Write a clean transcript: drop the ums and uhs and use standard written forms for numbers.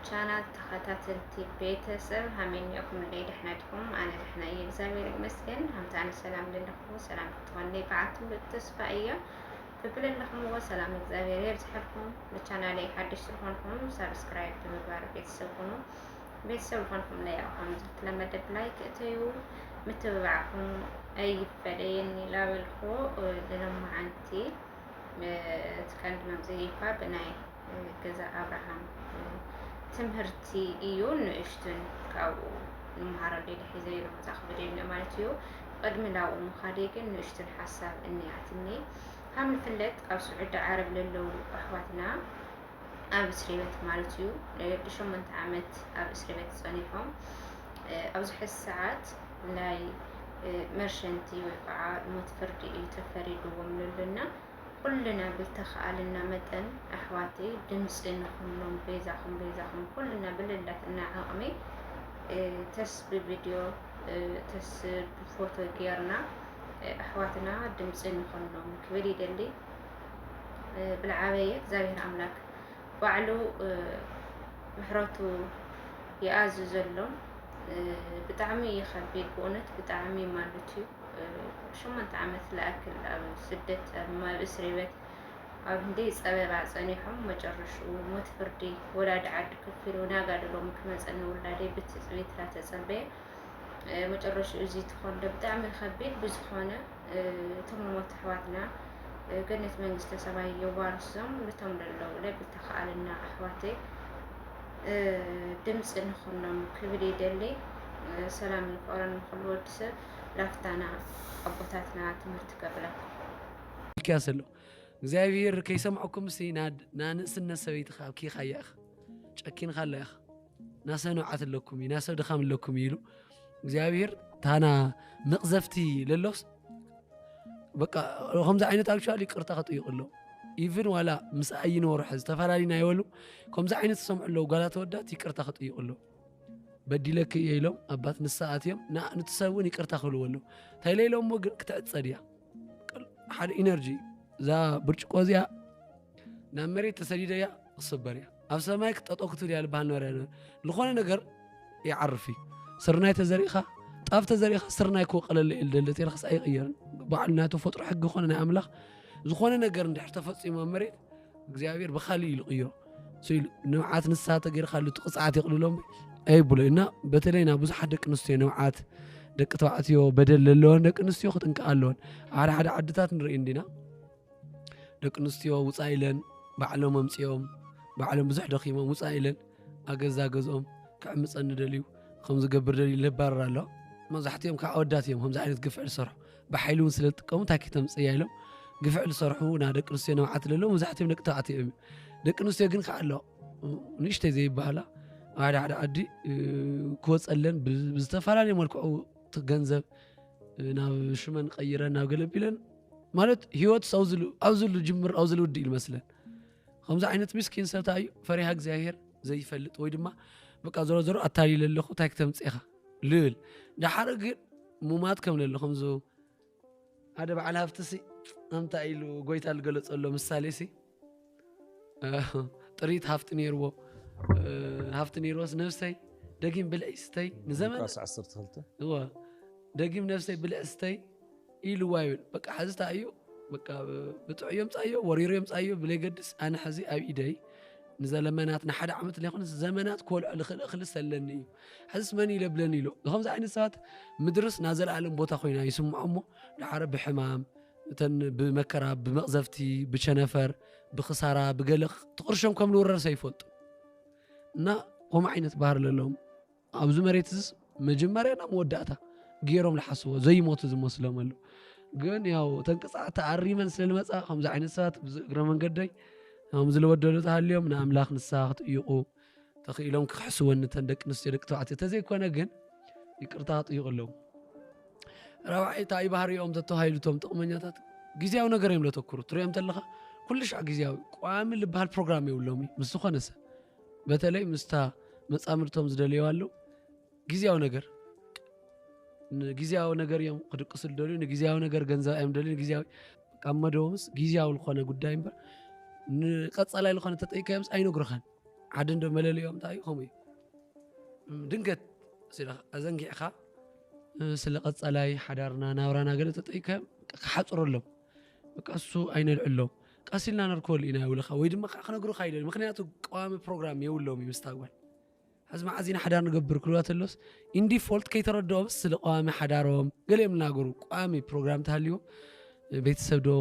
ቻናል ተኸታተልቲ ቤተሰብ ሃመኛኩም ለይ ድሕነትኩም ኣነ ድሕና እየ እግዚአብሔር ይመስገን ሃምታን ሰላም ለለኩም ሰላም ክትኮን በዓቱ ተስፋ እያ ብብለለኩም ሰላም እግዚአብሔር ይርዝሐኩም ለቻናሌ ሓድሽ ዝኾንኩም ሰብስክራይብ ብምግባር ቤተሰብ ሁኑ ቤተሰብ ዝኾንኩም ላይ ኣኹም ዝተለመደ ላይክ እተዩ ምትብባዕኩም ኣይፈለየኒ ላበልኩ ለለማዓንቲ ትከንድ መምዘይኳ ብናይ ገዛ አብርሃም ትምህርቲ እዩ ንእሽቱን ካብኡ ንምሃረሉ ሒዘ ኢሎም ዛኽብደ ኢልና ማለት እዩ ቅድሚ ናብኡ ምኻደ ግን ንእሽቱን ሓሳብ እኒኣትኒ ከም ንፍለጥ ኣብ ስዑድ ዓረብ ለለው ኣሕዋትና ኣብ እስር ቤት ማለት እዩ ለ8 ዓመት ኣብ እስር ቤት ፀኒሖም ኣብዚ ሕዚ ሰዓት ናይ መርሸንቲ ወይ ከዓ ሞት ፍርዲ እዩ ተፈሪድዎም ለሎና كلنا بالتخالنا متن أحواتي دمسين خلهم بيزاهم كلنا بالله نعمي تس بفيديو تس بفوتو غيرنا أحواتنا دمسين خلهم كبيري دلي بالعافية زاهر أملاك وعلو محراتو يعزز لهم بتعمي يخبي بونت بتعمي مالتي شو ما تعمت لأكل أو سدت ما بسري بيت أو هندي سبب عصانيهم ما جرشوا موت فردي ولا دعد كفرونا قالوا لهم كمان سألنا ولادي بتسويت لا تسبب ما جرشوا زيت خون بتعمل خبيت بزخانة ثم موت حواتنا قلت من استسباي يوارسهم بتمر الأولى بتخالنا أحواتي دمس نخلهم كبري دلي سلام القرآن خلود سب لافتنا أبوتاتنا تمرت قبلك كاسلو እግዚአብሔር ከይሰምዐኩም ሲናድ ናንስነ ሰበይት ኻብኪ ኻያኽ ጨኪን ኻለኽ ናሰኑዓት ለኩም ናሰብ ድኻም ለኩም ይሉ እግዚአብሔር ታና መቅዘፍቲ ለሎስ በቃ ከምዛ ዓይነት አክቹዋሊ ይቅርታ ከጥይቅሎ ኢቭን ዋላ ምስ አይኖር ሕዝ ተፈላሊና ይወሉ ከምዛ ዓይነት ሰምዕለው ጋላ ተወዳት ይቅርታ ከጥይቅሎ በዲለክ ይሎም አባት ንሳአትዮም ና ንትሰውን ይቅርታ ክልወሎ ታይሌሎም ሞ ክትዕጸድያ ሓደ ኢነርጂ ዛ ብርጭቆ እዚኣ ናብ መሬት ተሰዲደያ ክስበርያ ኣብ ሰማይ ክጠጠክትል ያ ልባሃል ነበረ ዝኾነ ነገር ይዓርፊ ስርናይ ተዘሪእኻ ጣፍ ተዘሪእኻ ስርናይ ክወቀለለ ኢል ደለት ኢልክስ ኣይቕየርን በዓልና ተፈጥሮ ሕጊ ኾነ ናይ ኣምላኽ ዝኾነ ነገር እንድሕር ተፈፂሞ መሬት እግዚአብሔር ብኻሊእ ኢሉ ቅይሮ ስኢሉ ንምዓት ንስሓ ተገይርካሉ ትቕፅዓት ይቕልሎም ኣይብሎ እና በተለይና ብዙሓት ደቂ ኣንስትዮ ንምዓት ደቂ ተባዕትዮ በደል ዘለዎን ደቂ ኣንስትዮ ክጥንቀቕ ኣለዎን ሓደ ዓድታት ንርኢ እንዲና ደቂ ኣንስትዮ ውፃእ ኢለን ባዕሎም ኣምፂኦም ባዕሎም ብዙሕ ደኺሞም ውፃእ ኢለን ኣገዛ ገዝኦም ክዕምፀኒ ደልዩ ከም ዝገብር ደልዩ ልባረር ኣለዋ መብዛሕትኦም ከዓ ኣወዳት እዮም ከምዚ ዓይነት ግፍዕ ዝሰርሑ ብሓይሊ እውን ስለ ዝጥቀሙ እንታይ ከተምፅያ ኢሎም ግፍዕ ዝሰርሑ ና ደቂ ኣንስትዮ ንምዓት ዘለዎ መብዛሕትኦም ደቂ ተባዕትዮ እዮም ደቂ ኣንስትዮ ግን ከዓ ኣለዋ ንእሽተይ ዘይበሃላ ሓደ ዓዲ ክወፀለን ብዝተፈላለየ መልክዑ ገንዘብ ናብ ሽመን ቀይረን ናብ ገለቢለን ማለት ህይወት ኣውዝሉ ጅምር ኣውዝሉ ውዲ ይመስለን ከምዚ ዓይነት ምስኪን ሰብታ እዩ ፈሪሃ እግዚአብሔር ዘይፈልጥ ወይ ድማ በቃ ዞሮ ኣታሊለ ኣለኹ እንታይ ክተምፅኢኻ ልብል ዳሓረ ግን ሙማት ከም ለሎ ከምዚ ሓደ በዓል ሃፍቲ እንታይ ኢሉ ጎይታ ዝገለፀሎ ምሳሌ ጥሪት ሃፍቲ ነይርዎ ሃፍቲ ነይርዎስ ነፍሰይ ደጊም ብልዒ ስተይ ንዘመን ደጊም ነፍሰይ ብልዒ ስተይ ኢልዋ ይብል በቃ ሓዝታ እዩ በቃ ብጥዑ የምፃዮ ወሪሮ የምፃዮ ብለይገድስ ኣነ ሕዚ ኣብ ኢደይ ንዘለመናት ንሓደ ዓመት ለይኹንስ ዘመናት ክወልዖ ልኽእል ሰለኒ እዩ ሕዝስ መን ይለብለኒ ኢሎ ከምዚ ዓይነት ሰባት ምድርስ ናዘለኣለም ቦታ ኮይና ይስምዖ እሞ ዳሓረ ብሕማም እተን ብመከራ ብመቕዘፍቲ ብቸነፈር ብኽሳራ ብገለኽ ትቕርሾም ከም ዝውረር ሰይፈልጡ እና ከምኡ ዓይነት ባህር ለለዎም ኣብዚ መሬትስ መጀመርያና መወዳእታ ገይሮም ዝሓስቦ ዘይሞቱ ዝመስሎም ኣሎ ግን ያው ተንቅፃዕቲ ኣሪመን ስለልመፃ ከምዚ ዓይነት ሰባት እግረ መንገደይ ከም ዝለወደሉ ተሃልዮም ንኣምላኽ ንስሓ ክትጥይቁ ተኽኢሎም ክሕስወኒ ተን ደቂ ኣንስትዮ ደቂ ተባዕትዮ ተዘይኮነ ግን ይቅርታ ክጥይቁ ኣለዉ ራብዓይ እንታይ ባህሪኦም ተተባሂሉቶም ጥቕመኛታት ግዝያዊ ነገር እዮም ዘተኩሩ ትሪኦም ተለኻ ኩሉ ሻዕ ግዝያዊ ቋሚ ዝበሃል ፕሮግራም የብሎም ምስ ዝኾነ ሰብ በተለይ ምስታ መፃምርቶም ዝደልየው ኣለዉ ጊዜያዊ ነገር እዮም ክድቅስሉ ደልዩ ንጊዜያዊ ነገር ገንዘብ እዮም ደልዩ ንጊዜያዊ ቃመዶምስ ጊዜያዊ ዝኾነ ጉዳይ እምበር ንቀፃላይ ዝኾነ ተጠይቀዮምስ ኣይነግሩኻን عدن دو ملاليوم تاي خمي دنقت سلا أزنجي أخا سلا قد صلاي حدارنا ناورانا قلت تطيك حصر لهم بقصو أين العلو قاسلنا نركول إنا ولا خويد ما خنا نقول خايل مخنياتو قوام بروجرام يولهم يمستقبل حزم عزينا حدار نقبر كلوات اللوس إن ديفولت كي تردوا بس سلا قوام حدارهم قال يوم ناقرو قوامي بروجرام تهاليو بيت سبدو